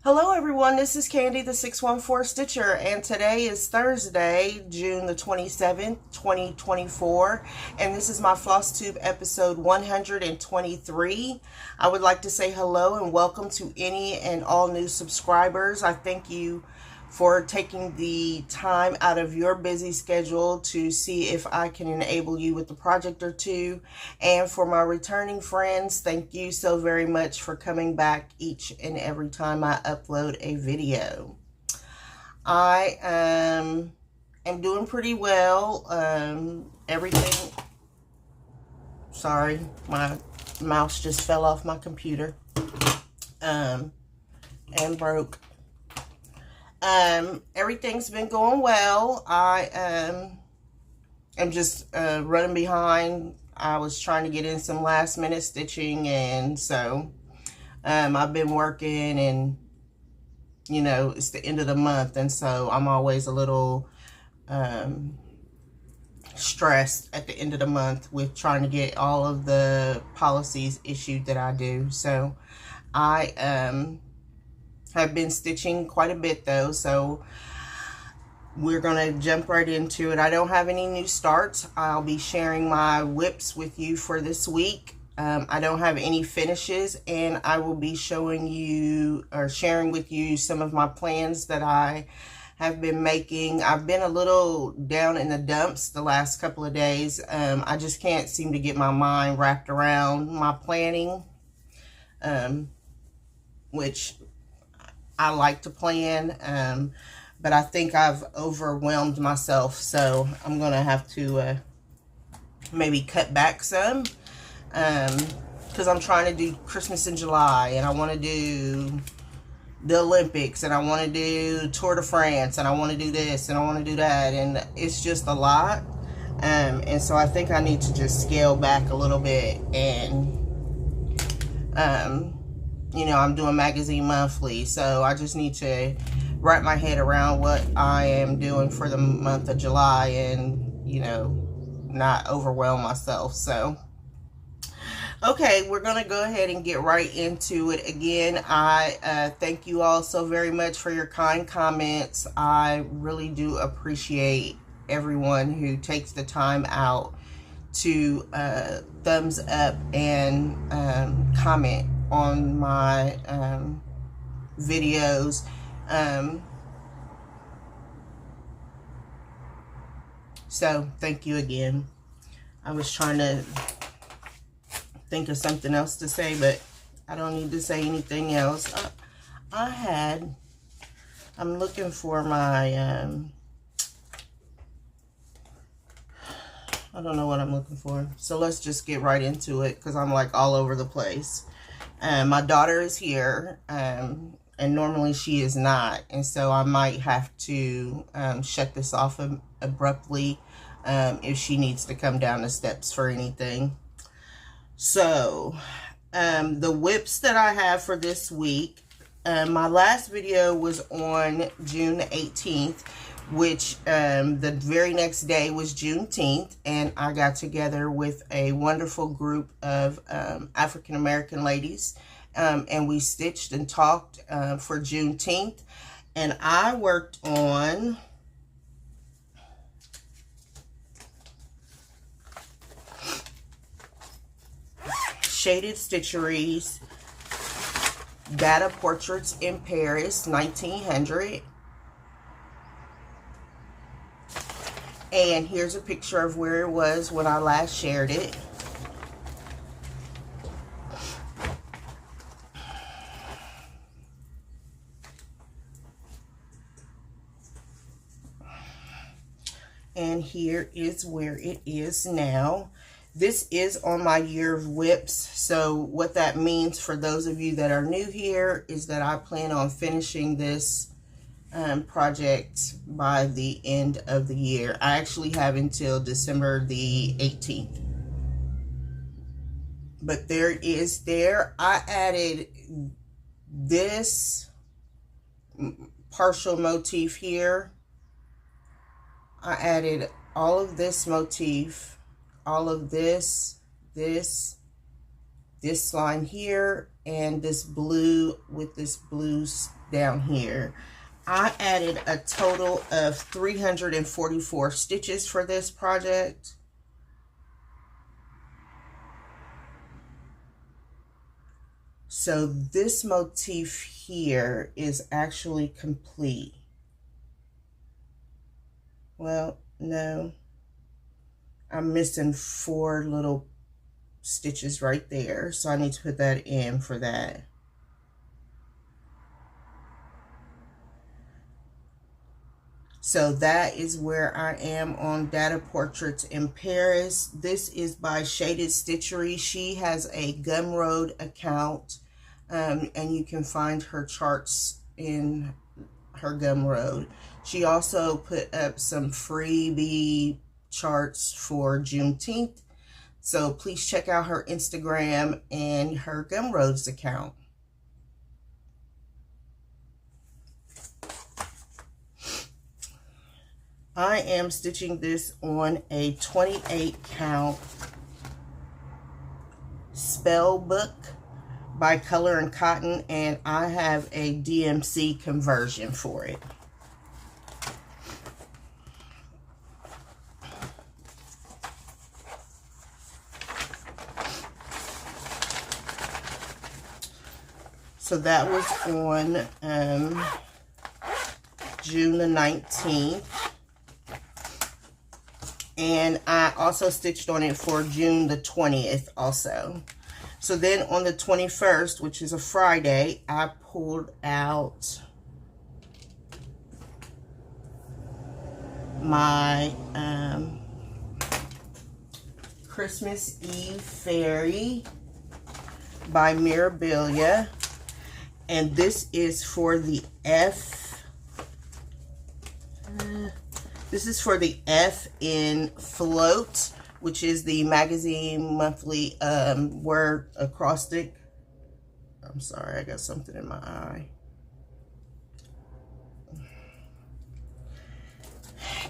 Hello everyone, this is Candy the 614 Stitcher, and today is Thursday, June the 27th, 2024, and this is my Flosstube episode 123. I would like to say hello and welcome to any and all new subscribers. I thank you for taking the time out of your busy schedule to see if I can enable you with a project or two. And for my returning friends, thank you so very much for coming back each and every time I upload a video. I am doing pretty well. Everything, sorry, my mouse just fell off my computer and broke. Everything's been going well. I am just running behind. I was trying to get in some last minute stitching, and so I've been working, and you know, it's the end of the month, and so I'm always a little stressed at the end of the month with trying to get all of the policies issued that I do. So I have been stitching quite a bit though, so we're gonna jump right into it. I don't have any new starts. I'll be sharing my whips with you for this week. I don't have any finishes, and I will be showing you or sharing with you some of my plans that I have been making. I've been a little down in the dumps the last couple of days. I just can't seem to get my mind wrapped around my planning, which I like to plan, but I think I've overwhelmed myself, so I'm gonna have to maybe cut back some, because I'm trying to do Christmas in July, and I want to do the Olympics, and I want to do Tour de France, and I want to do this, and I want to do that, and it's just a lot, and so I think I need to just scale back a little bit, and you know, I'm doing magazine monthly, so I just need to wrap my head around what I am doing for the month of July and, you know, not overwhelm myself. So, okay, we're going to go ahead and get right into it. Again, I thank you all so very much for your kind comments. I really do appreciate everyone who takes the time out to thumbs up and comment on my videos. So thank you again. I was trying to think of something else to say, but I don't need to say anything else. I'm looking for my I don't know what I'm looking for. So let's just get right into it, because I'm like all over the place. My daughter is here, and normally she is not. And so I might have to shut this off abruptly if she needs to come down the steps for anything. So the whips that I have for this week, my last video was on June 18th. Which the very next day was Juneteenth, and I got together with a wonderful group of African-American ladies, and we stitched and talked for Juneteenth, and I worked on Shaded Stitcheries, Data Portraits in Paris, 1900. And here's a picture of where it was when I last shared it. And here is where it is now. This is on my year of whips. So what that means for those of you that are new here is that I plan on finishing this project by the end of the year. I actually have until December the 18th. But there it is there. I added this partial motif here. I added all of this motif, all of this line here, and this blue with this blue down here. I added a total of 344 stitches for this project. So this motif here is actually complete. Well, no, I'm missing 4 little stitches right there, so I need to put that in for that. So that is where I am on Data Portraits in Paris. This is by Shaded Stitchery. She has a Gumroad account, and you can find her charts in her Gumroad. She also put up some freebie charts for Juneteenth. So please check out her Instagram and her Gumroad's account. I am stitching this on a 28 count spell book by Color and Cotton, and I have a DMC conversion for it. So that was on June the 19th. And I also stitched on it for June the 20th also. So then on the 21st, which is a Friday, I pulled out my Christmas Eve Fairy by Mirabilia. And this is for the This is for the F in Float, which is the magazine monthly word acrostic. I'm sorry, I got something in my eye.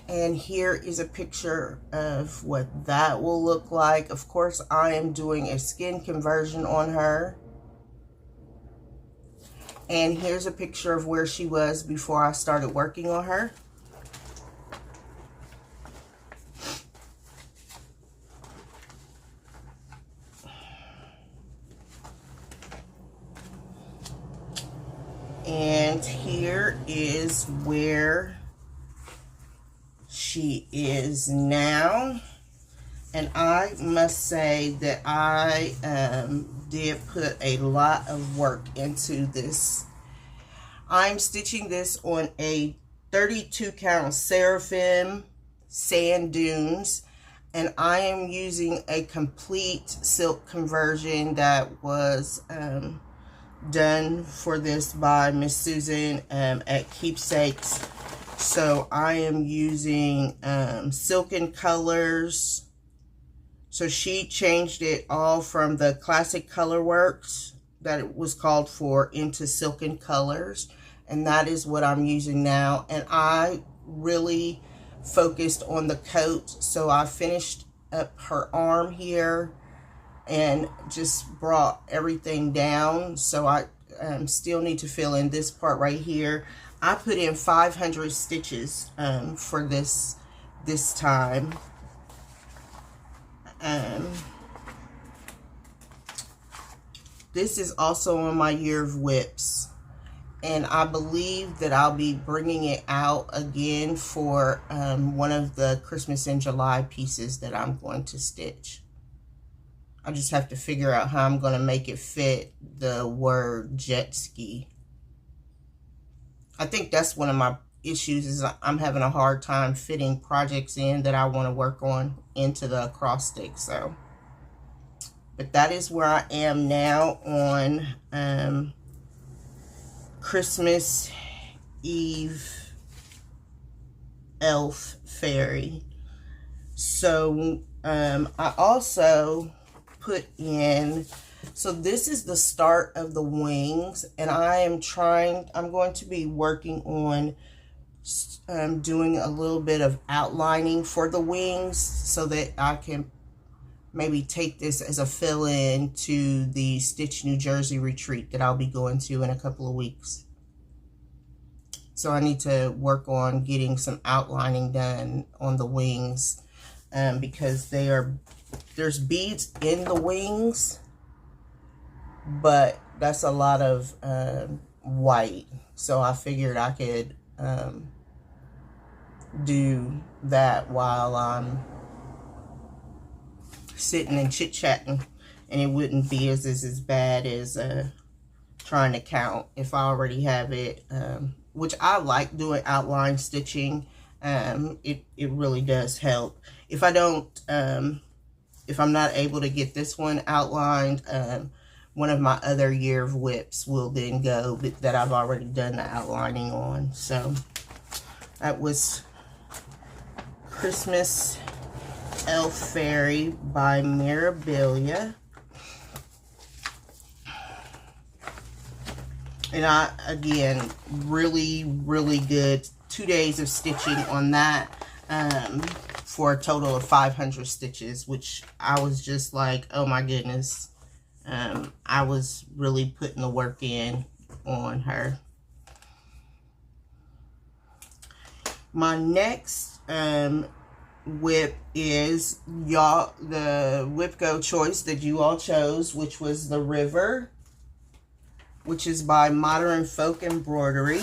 And here is a picture of what that will look like. Of course, I am doing a skin conversion on her. And here's a picture of where she was before I started working on her. And here is where she is now. And I must say that I did put a lot of work into this. I'm stitching this on a 32 count Seraphim Sand Dunes. And I am using a complete silk conversion that was done for this by Miss Susan at Keepsakes. So I am using silken colors. So she changed it all from the classic color works that it was called for into silken colors. And that is what I'm using now. And I really focused on the coat. So I finished up her arm here and just brought everything down. So I still need to fill in this part right here. I put in 500 stitches for this time. This is also on my Year of Whips, and I believe that I'll be bringing it out again for one of the Christmas in July pieces that I'm going to stitch. I just have to figure out how I'm going to make it fit the word jet ski. I think that's one of my issues, is I'm having a hard time fitting projects in that I want to work on into the acrostic. So, but that is where I am now on Christmas Eve Elf Fairy. So I also put in, so this is the start of the wings, and I'm going to be working on doing a little bit of outlining for the wings so that I can maybe take this as a fill-in to the Stitch New Jersey retreat that I'll be going to in a couple of weeks. So I need to work on getting some outlining done on the wings, because there's beads in the wings, but that's a lot of white. So I figured I could do that while I'm sitting and chit-chatting, and it wouldn't be as bad as trying to count if I already have it, which I like doing outline stitching. It really does help. If I don't, if I'm not able to get this one outlined, one of my other year of whips will then go that I've already done the outlining on. So that was Christmas Elf Fairy by Mirabilia. And I, again, really good 2 days of stitching on that, for a total of 500 stitches, which I was just like, oh my goodness. I was really putting the work in on her. My next whip is the Whip Go choice that you all chose, which was the River, which is by Modern Folk Embroidery.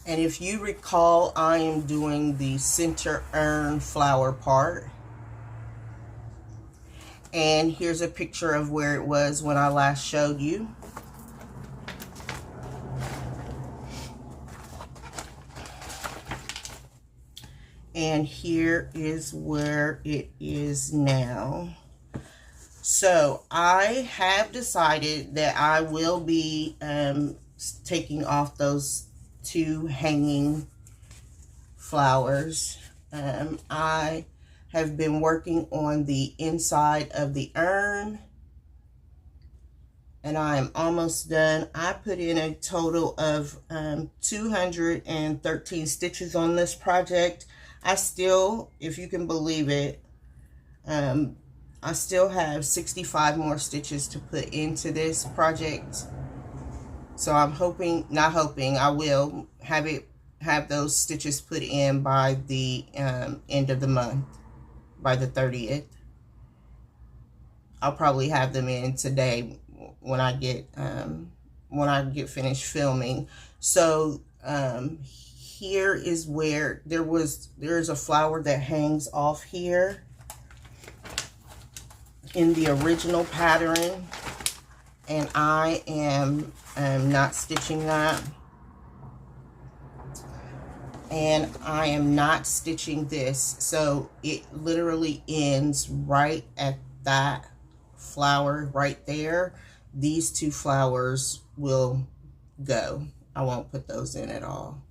And if you recall, I am doing the center urn flower part. And here's a picture of where it was when I last showed you. And here is where it is now. So I have decided that I will be taking off those 2 hanging flowers. I have been working on the inside of the urn, and I am almost done. I put in a total of 213 stitches on this project. I still, if you can believe it, I still have 65 more stitches to put into this project. So I'm hoping, not hoping, I will have those stitches put in by the end of the month, by the 30th. I'll probably have them in today when I get finished filming. So here is where there's a flower that hangs off here in the original pattern, and I am not stitching that, and I am not stitching this, so it literally ends right at that flower right there. These 2 flowers will go. I won't put those in at all.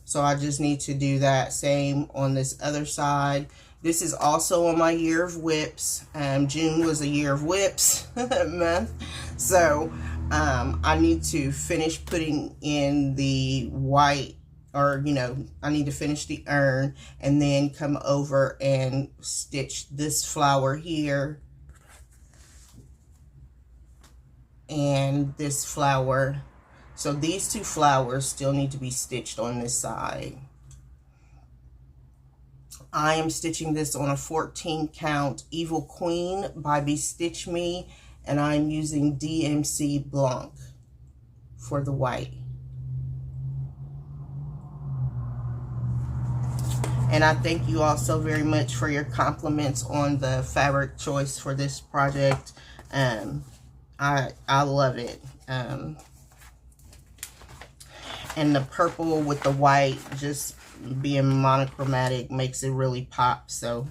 So I just need to do that same on this other side. This is also on my year of whips. June was a year of whips month. So I need to finish putting in the white, or I need to finish the urn and then come over and stitch this flower here and this flower. So these 2 flowers still need to be stitched on this side. I am stitching this on a 14 count Evil Queen by Stitch Me, and I'm using DMC Blanc for the white. And I thank you all so very much for your compliments on the fabric choice for this project. I love it. And the purple with the white just being monochromatic makes it really pop. So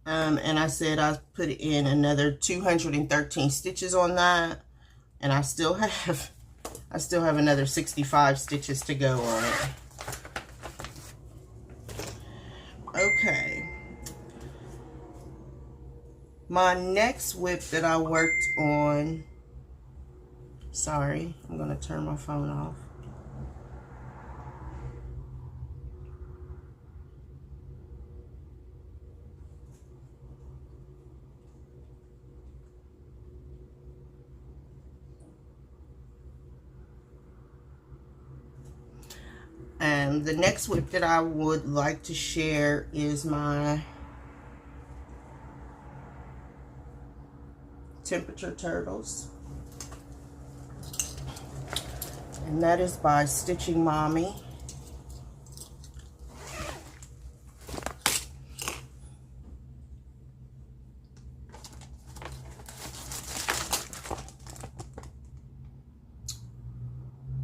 and I said I put in another 213 stitches on that, and I still have another 65 stitches to go on it. Okay, my next whip that I worked on, sorry, I'm gonna turn my phone off. The next whip that I would like to share is my temperature turtles, and that is by Stitching Mommy.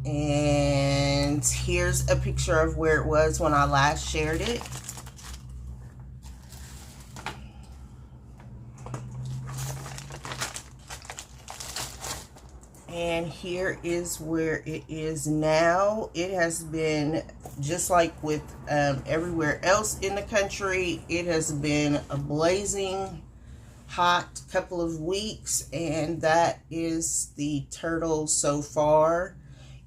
And here's a picture of where it was when I last shared it. And here is where it is now. It has been, just like with everywhere else in the country, it has been a blazing hot couple of weeks, and that is the turtle so far.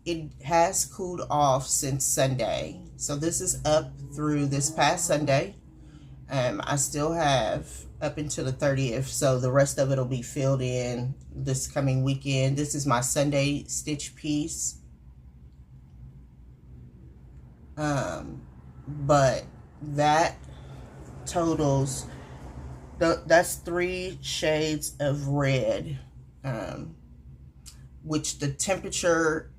It has cooled off since Sunday, so this is up through this past Sunday. I still have up until the 30th, so the rest of it will be filled in this coming weekend. This is my Sunday stitch piece, but that totals, that's 3 shades of red, which the temperature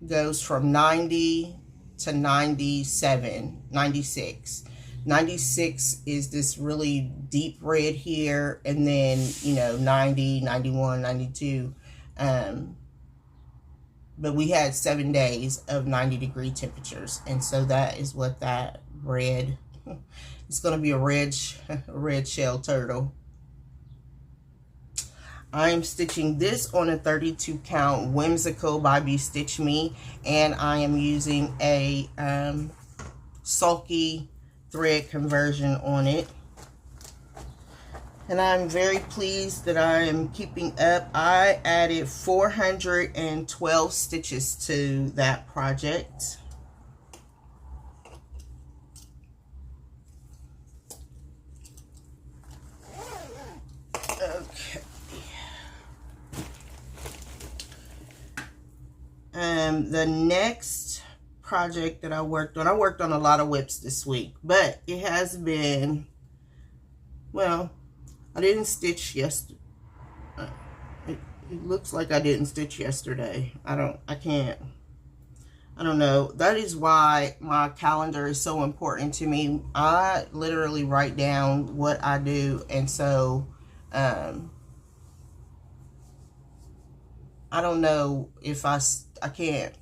goes from 90 to 97, 96. 96 is this really deep red here, and then, you know, 90, 91, 92. But we had 7 days of 90-degree temperatures, and so that is what that red, it's going to be a red shell turtle. I'm stitching this on a 32 count Whimsical by Be Stitch Me, and I am using a sulky thread conversion on it. And I'm very pleased that I am keeping up. I added 412 stitches to that project. Okay. The next project that I worked on a lot of whips this week, but it has been, well, I didn't stitch yesterday. It looks like I didn't stitch yesterday. I don't know. That is why my calendar is so important to me. I literally write down what I do, and so I don't know if I can't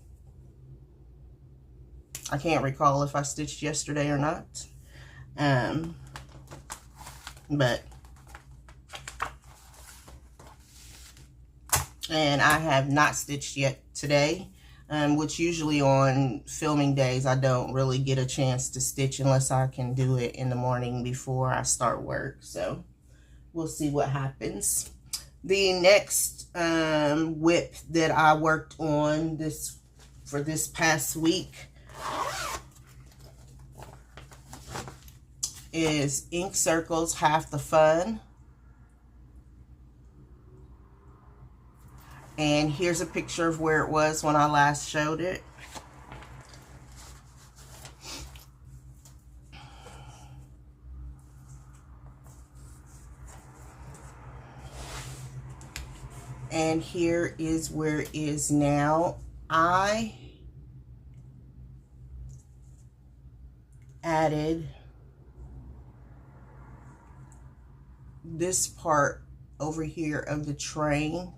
recall if I stitched yesterday or not. But and I have not stitched yet today, which usually on filming days I don't really get a chance to stitch unless I can do it in the morning before I start work. So we'll see what happens. The next whip that I worked on for this past week is Ink Circles Half the Fun. And here's a picture of where it was when I last showed it. And here is where it is now. I added this part over here of the train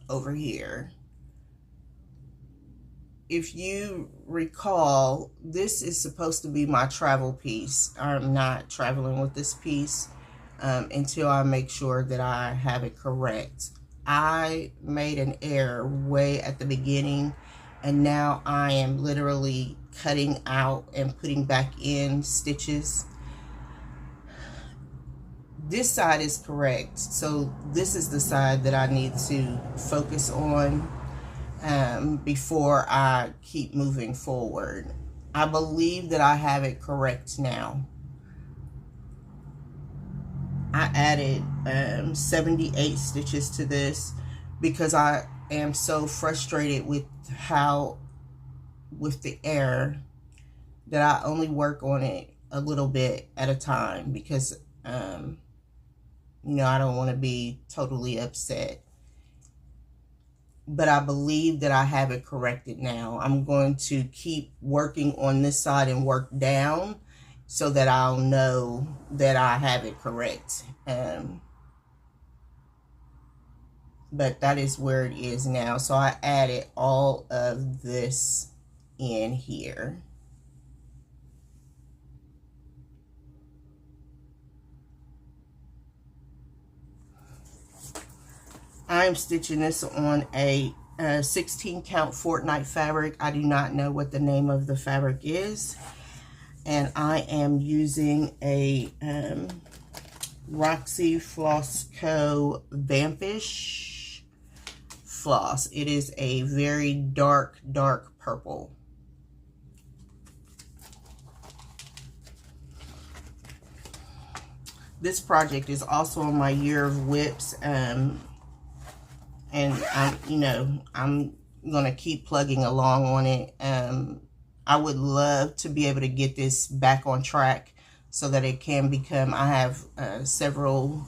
over here. If you recall, this is supposed to be my travel piece. I'm not traveling with this piece until I make sure that I have it correct. I made an error way at the beginning, and now I am literally cutting out and putting back in stitches. This side is correct, so this is the side that I need to focus on before I keep moving forward. I believe that I have it correct now. I added 78 stitches to this because I am so frustrated with the air that I only work on it a little bit at a time, because you know, I don't want to be totally upset. But I believe that I have it corrected now. I'm going to keep working on this side and work down so that I'll know that I have it correct. But that is where it is now. So I added all of this in here. I'm stitching this on a 16 count fortnight fabric. I do not know what the name of the fabric is. And I am using a Roxy Floss Co. Vampish floss. It is a very dark purple. This project is also on my year of whips, and I'm gonna keep plugging along on it. I would love to be able to get this back on track so that it can become, I have several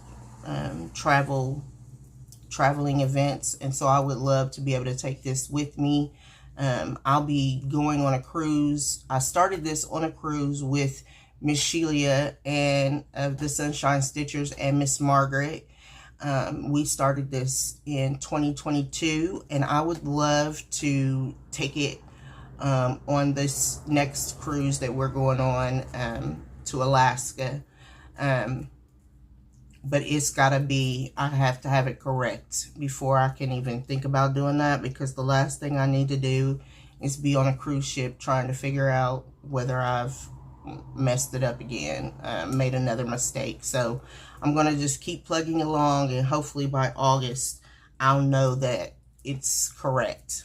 traveling events, and so I would love to be able to take this with me. I'll be going on a cruise. I started this on a cruise with Miss Sheila and the Sunshine Stitchers and Miss Margaret. We started this in 2022, and I would love to take it on this next cruise that we're going on to Alaska. But it's gotta be, I have to have it correct before I can even think about doing that, because the last thing I need to do is be on a cruise ship trying to figure out whether I've messed it up again, made another mistake. So I'm gonna just keep plugging along, and hopefully by August I'll know that it's correct.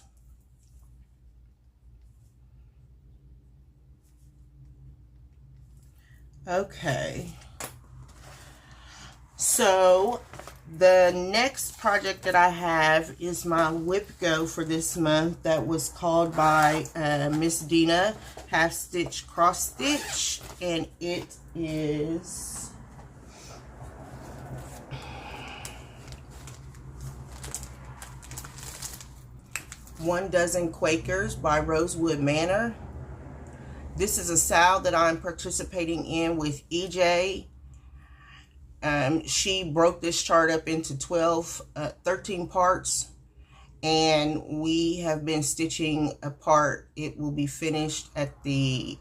Okay, so the next project that I have is my whip go for this month, that was called by Miss Dina, Half Stitch Cross Stitch, and it is One Dozen Quakers by Rosewood Manor. This is a sale that I'm participating in with EJ. She broke this chart up into 13 parts, and we have been stitching a part. It will be finished at the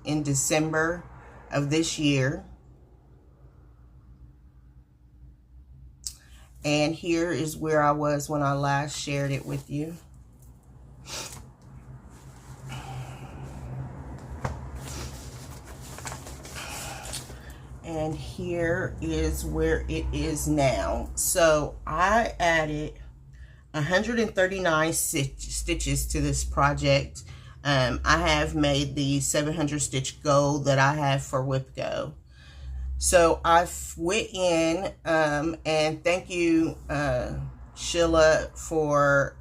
in December of this year. And here is where I was when I last shared it with you. And here is where it is now. So I added 139 stitches to this project. I have made the 700 stitch goal that I have for Whip Go. So I went in, and thank you, Sheila, for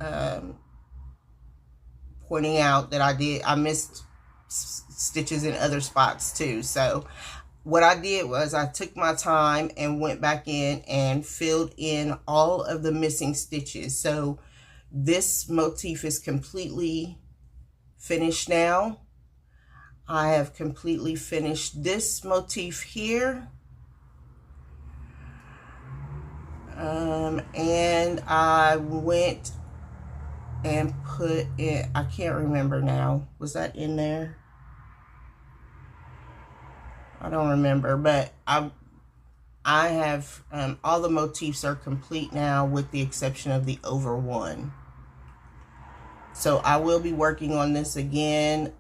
pointing out that I missed stitches in other spots too. So what I did was I took my time and went back in and filled in all of the missing stitches. So this motif is completely finished now. I have completely finished this motif here. And I went and put in, I can't remember now, was that in there? I don't remember, but I have, all the motifs are complete now with the exception of the over one. So I will be working on this again.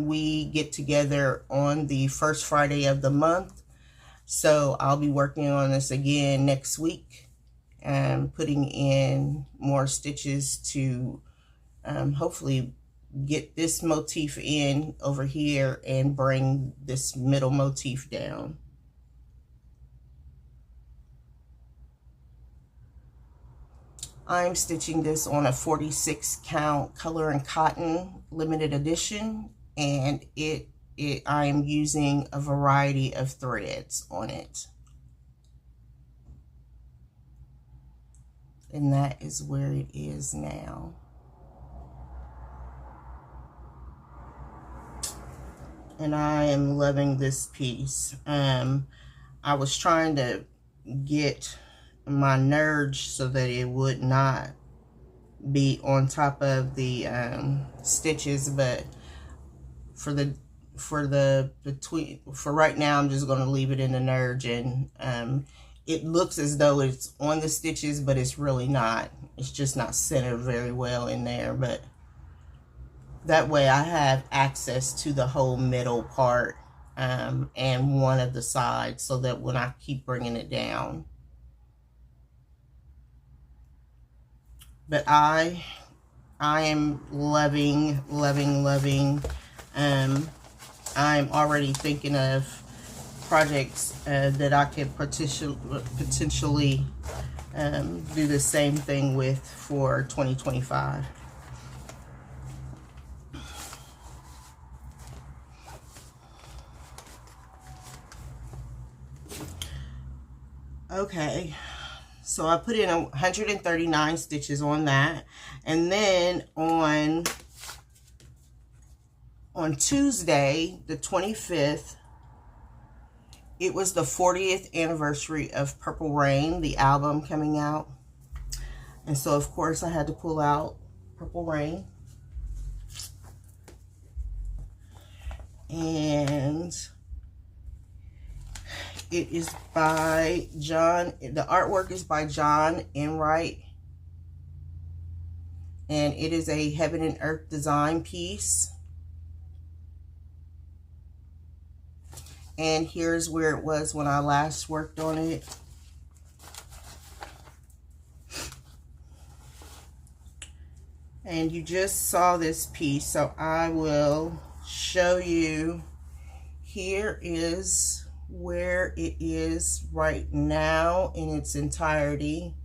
We get together on the first Friday of the month. So I'll be working on this again next week and putting in more stitches to hopefully get this motif in over here and bring this middle motif down. I'm stitching this on a 46 count color and cotton limited edition, and I am using a variety of threads on it. And that is where it is now. And I am loving this piece. I was trying to get my nerge so that it would not be on top of the stitches, but for right now I'm just going to leave it in the nerge, and it looks as though it's on the stitches, but it's really not. It's just not centered very well in there, but that way I have access to the whole middle part and one of the sides, so that when I keep bringing it down. But I am loving. I'm already thinking of projects that I could potentially do the same thing with for 2025. Okay, so I put in 139 stitches on that, and then on Tuesday, the 25th, it was the 40th anniversary of Purple Rain, the album coming out, and so of course I had to pull out Purple Rain, and it is by John. The artwork is by John Enright, and it is a Heaven and Earth design piece. And here's where it was when I last worked on it. And you just saw this piece, so I will show you. Here is where it is right now in its entirety.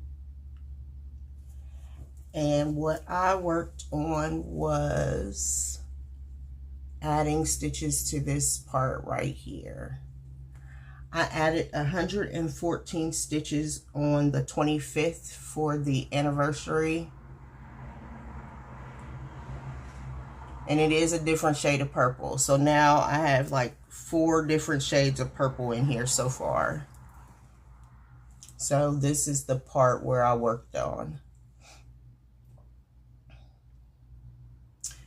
And what I worked on was adding stitches to this part right here. I added 114 stitches on the 25th for the anniversary. And it is a different shade of purple. So now I have like 4 different shades of purple in here so far. So this is the part where I worked on.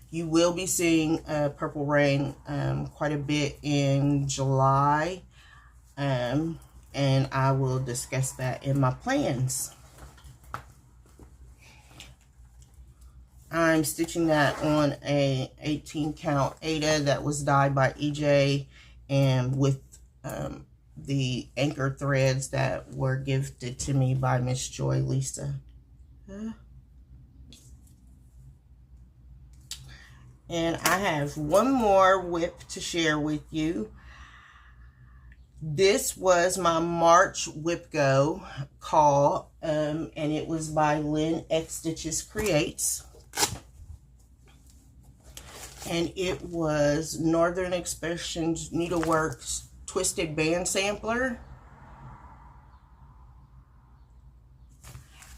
You will be seeing Purple Rain quite a bit in July. And I will discuss that in my plans. I'm stitching that on a 18 count Ada that was dyed by EJ, and with the anchor threads that were gifted to me by Miss Joy Lisa. And I have one more whip to share with you. This was my March whip go call, and it was by Lynn X Stitches Creates. And it was Northern Expressions Needleworks Twisted Band Sampler.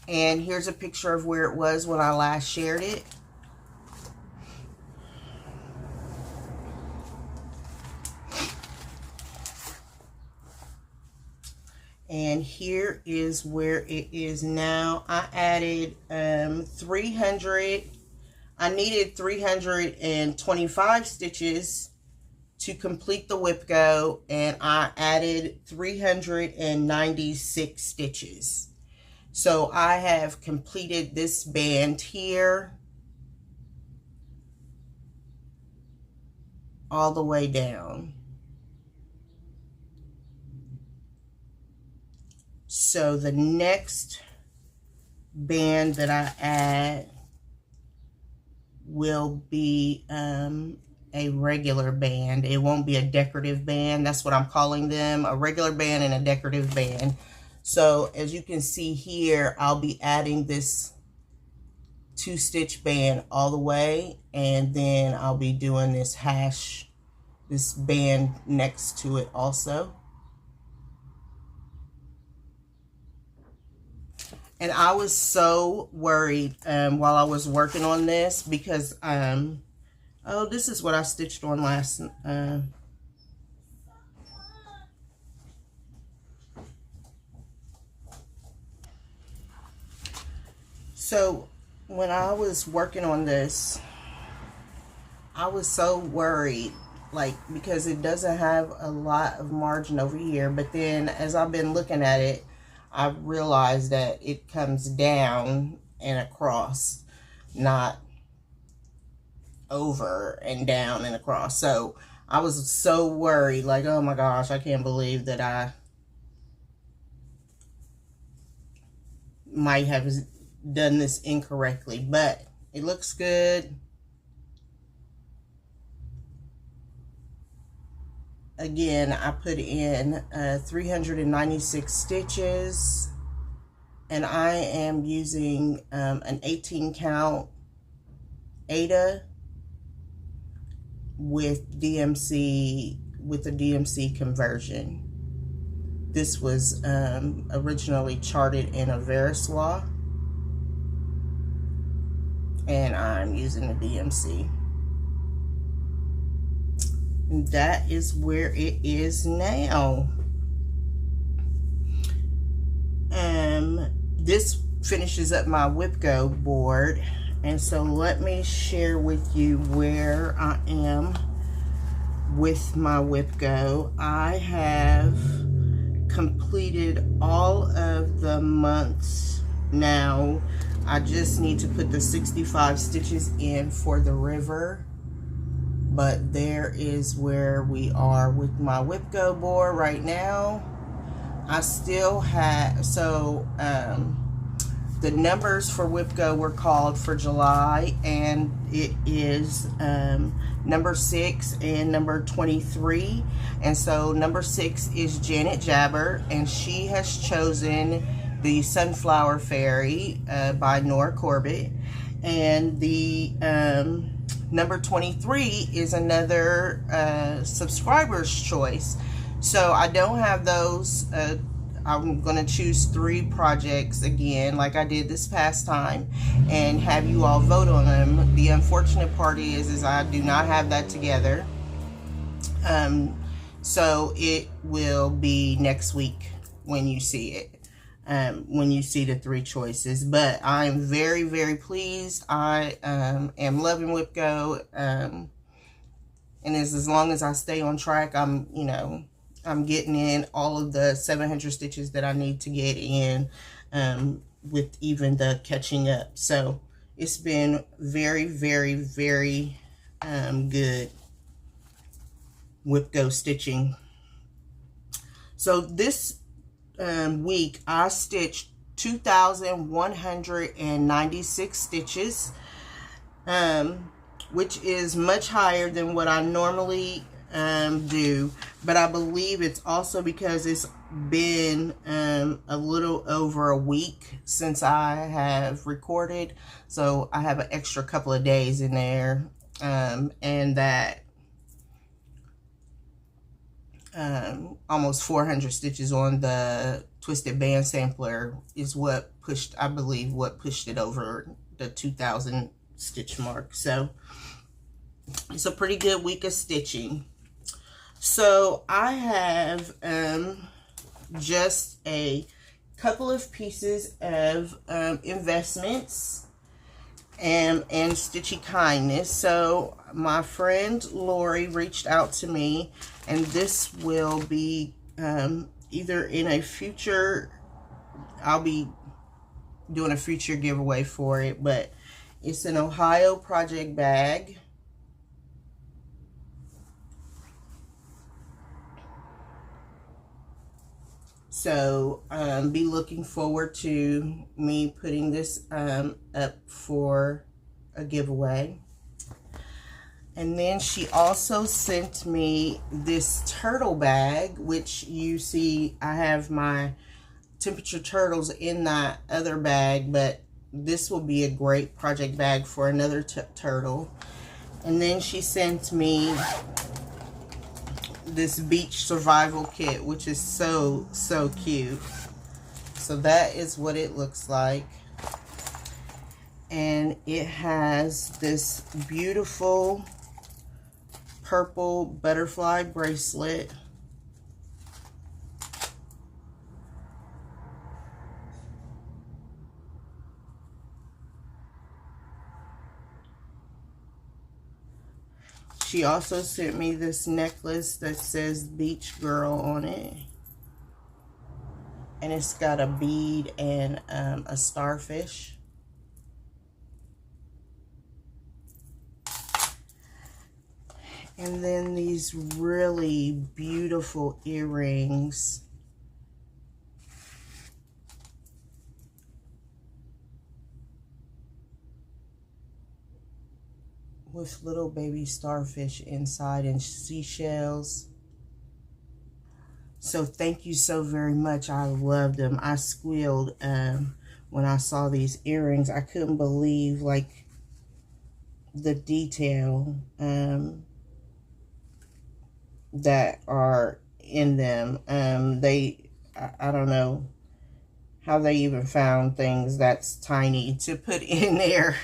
And here's a picture of where it was when I last shared it. And here is where it is now. I added 300. I needed 325 stitches to complete the whip go, and I added 396 stitches. So I have completed this band here all the way down. So the next band that I add will be a regular band. It won't be a decorative band. That's what I'm calling them, a regular band and a decorative band. So as you can see here, I'll be adding this 2-stitch band all the way, and then I'll be doing this band next to it also. And I was so worried while I was working on this because oh, this is what I stitched on last so when I was working on this, I was so worried, like, because it doesn't have a lot of margin over here. But then as I've been looking at it, I realized that it comes down and across, not over and down and across. So I was so worried, like, oh my gosh, I can't believe that I might have done this incorrectly. But it looks good. Again, I put in 396 stitches, and I am using an 18 count Ada with DMC, with the DMC conversion. This was originally charted in a Veriswa, and I'm using the DMC. And that is where it is now. This finishes up my Whipco board, and so let me share with you where I am with my Whipco. I have completed all of the months now. I just need to put the 65 stitches in for the river. But there is where we are with my Whipco board right now. I still have, so the numbers for Whipco were called for July, and it is number 6 and number 23. And so number 6 is Janet Jabber, and she has chosen the Sunflower Fairy by Nora Corbett. And the number 23 is another subscriber's choice. So I don't have those. I'm going to choose 3 projects again, like I did this past time, and have you all vote on them. The unfortunate part is I do not have that together. So it will be next week when you see it. When you see the 3 choices. But I'm very, very pleased. I am loving Whipco, and as long as I stay on track, I'm getting in all of the 700 stitches that I need to get in, with even the catching up. So it's been very, very, very good Whipco stitching. So this week I stitched 2,196 stitches, which is much higher than what I normally do, but I believe it's also because it's been a little over a week since I have recorded, so I have an extra couple of days in there, and that almost 400 stitches on the twisted band sampler is what pushed, I believe, what pushed it over the 2,000 stitch mark. So it's a pretty good week of stitching. So I have just a couple of pieces of investments and stitchy kindness. So my friend Lori reached out to me, and this will be either in a future, I'll be doing a future giveaway for it, but it's an Ohio project bag. So be looking forward to me putting this up for a giveaway. And then she also sent me this turtle bag, which you see I have my temperature turtles in that other bag, but this will be a great project bag for another turtle. And then she sent me this beach survival kit, which is so cute. So that is what it looks like. And it has this beautiful purple butterfly bracelet. She also sent me this necklace that says Beach Girl on it. And it's got a bead and a starfish. And then these really beautiful earrings. With little baby starfish inside and seashells. So thank you so very much. I love them. I squealed when I saw these earrings. I couldn't believe like the detail that are in them. I don't know how they even found things that's tiny to put in there.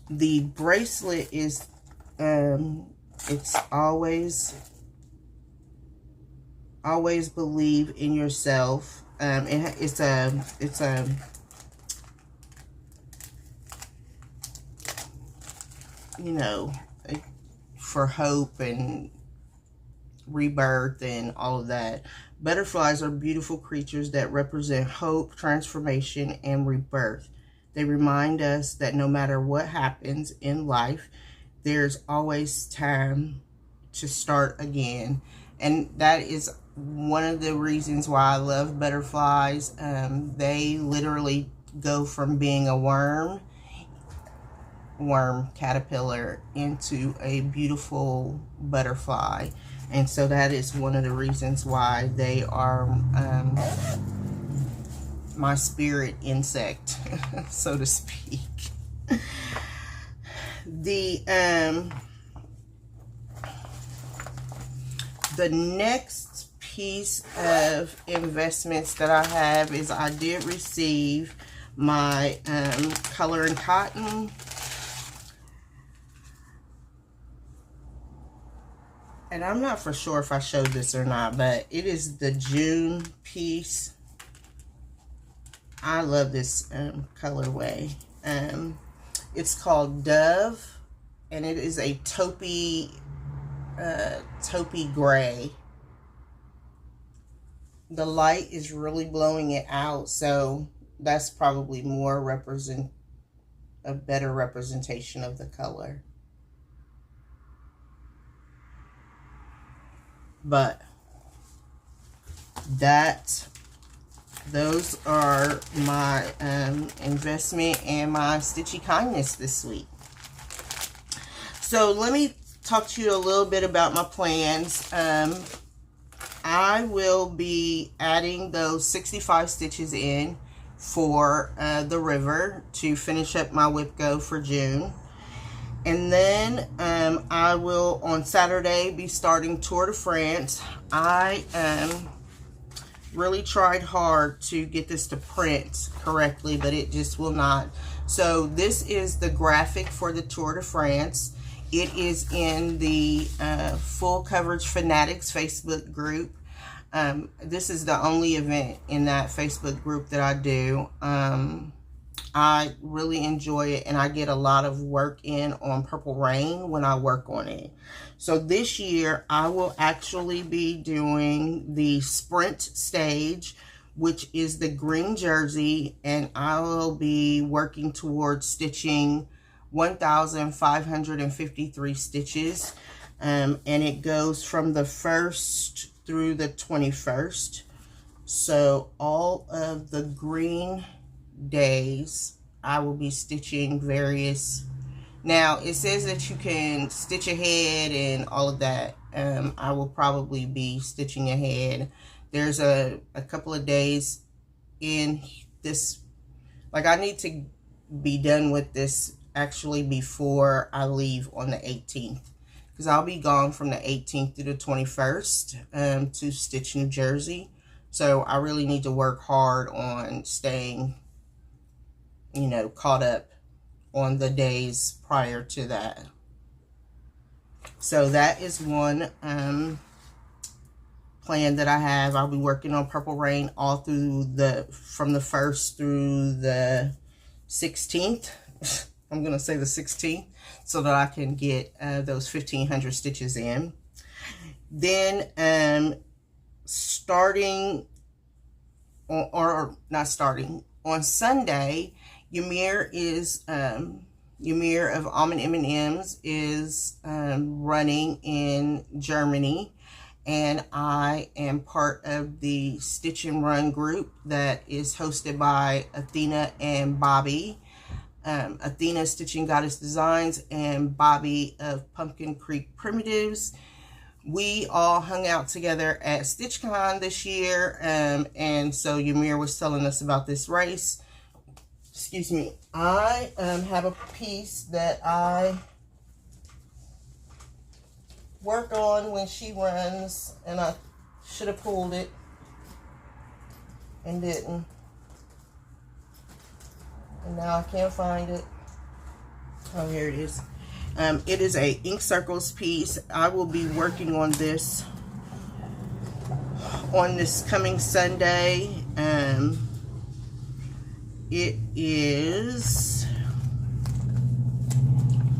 The bracelet is, it's always believe in yourself. It's a you know, for hope and rebirth and all of that. Butterflies are beautiful creatures that represent hope, transformation, and rebirth. They remind us that no matter what happens in life, there's always time to start again. And that is one of the reasons why I love butterflies. They literally go from being a worm caterpillar into a beautiful butterfly. And so that is one of the reasons why they are my spirit insect, so to speak. The next piece of investments that I have is I did receive my color and cotton. And I'm not for sure if I showed this or not, but it is the June piece. I love this colorway. It's called Dove, and it is a taupey gray. The light is really blowing it out, so that's probably a better representation of the color. But those are my investment and my stitchy kindness this week. So let me talk to you a little bit about my plans. I will be adding those 65 stitches in for the river to finish up my whip go for June. And then I will on Saturday be starting Tour de France. I really tried hard to get this to print correctly, but it just will not. So this is the graphic for the Tour de France. It is in the Full Coverage Fanatics Facebook group. This is the only event in that Facebook group that I do. I really enjoy it, and I get a lot of work in on Purple Rain when I work on it. So this year, I will actually be doing the sprint stage, which is the green jersey, and I will be working towards stitching 1,553 stitches, and it goes from the 1st through the 21st. So all of the green days I will be stitching various. Now it says that you can stitch ahead and all of that. I will probably be stitching ahead. there's a couple of days in this, like I need to be done with this actually before I leave on the 18th, because I'll be gone from the 18th to the 21st to Stitch, New Jersey. So I really need to work hard on staying, you know, caught up on the days prior to that. So that is one plan that I have. I'll be working on Purple Rain all through from the 1st through the 16th. I'm going to say the 16th, so that I can get those 1,500 stitches in. Then starting, or not starting, on Sunday, Ymir of Almond M&Ms is running in Germany, and I am part of the Stitch and Run group that is hosted by Athena and Bobby. Athena, Stitching Goddess Designs, and Bobby of Pumpkin Creek Primitives. We all hung out together at StitchCon this year, and so Ymir was telling us about this race. Excuse me. I have a piece that I work on when she runs, and I should have pulled it and didn't. And now I can't find it. Oh, here it is. It is a ink circles piece. I will be working on this coming Sunday. It is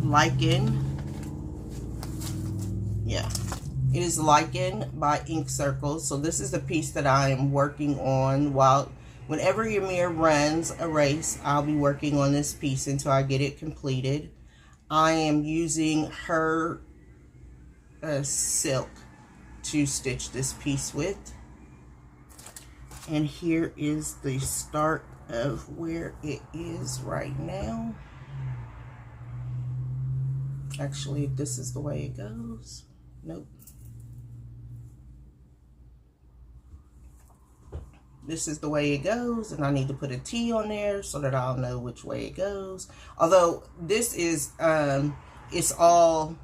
Lichen. Yeah, it is Lichen by Ink Circles. So this is the piece that I am working on whenever Ymir runs a race. I'll be working on this piece until I get it completed. I am using her silk to stitch this piece with. And here is the start of where it is right now. Actually, this is the way it goes. Nope. This is the way it goes, and I need to put a T on there so that I'll know which way it goes. Although this is, it's a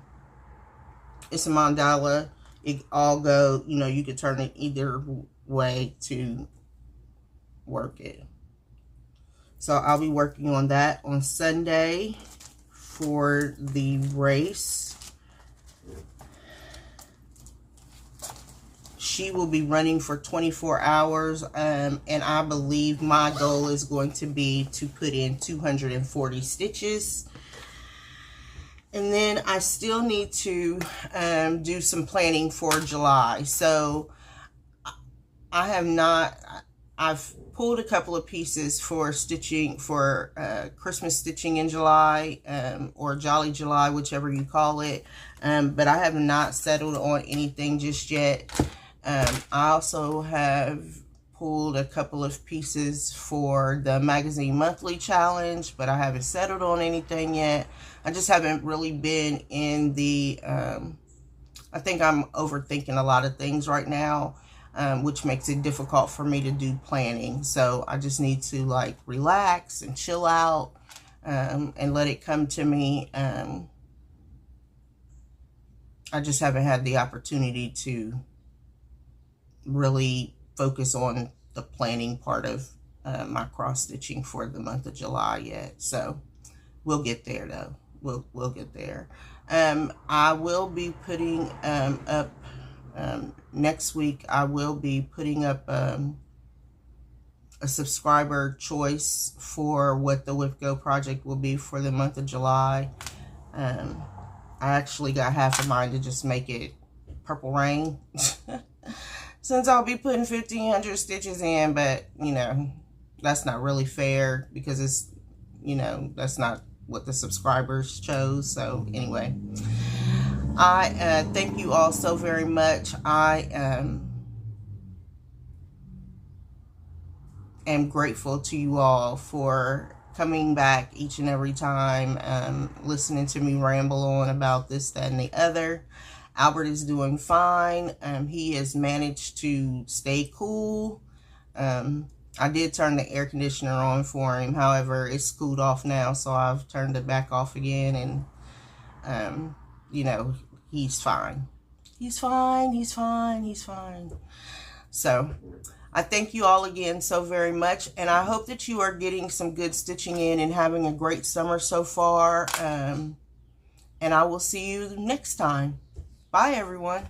mandala. It all go, you know, you could turn it either way to work it. So I'll be working on that on Sunday for the race. She will be running for 24 hours, and I believe my goal is going to be to put in 240 stitches. And then I still need to do some planning for July. So I've pulled a couple of pieces for stitching, for Christmas stitching in July, or Jolly July, whichever you call it. But I have not settled on anything just yet. I also have pulled a couple of pieces for the Magazine Monthly Challenge, but I haven't settled on anything yet. I just haven't really been in the, I think I'm overthinking a lot of things right now, which makes it difficult for me to do planning. So I just need to like relax and chill out, and let it come to me. I just haven't had the opportunity to really focus on the planning part of my cross stitching for the month of July yet. So we'll get there though. We'll get there. I will be putting up next week. I will be putting up a subscriber choice for what the With Go project will be for the month of July. I actually got half of mine to just make it Purple Rain. Since I'll be putting 1,500 stitches in, but, you know, that's not really fair because it's, you know, that's not what the subscribers chose. So, anyway, I thank you all so very much. I am grateful to you all for coming back each and every time, listening to me ramble on about this, that, and the other. Albert is doing fine. He has managed to stay cool. I did turn the air conditioner on for him. However, it's cooled off now, so I've turned it back off again, and you know, he's fine. He's fine. He's fine. He's fine. So I thank you all again so very much, and I hope that you are getting some good stitching in and having a great summer so far. And I will see you next time. Bye, everyone.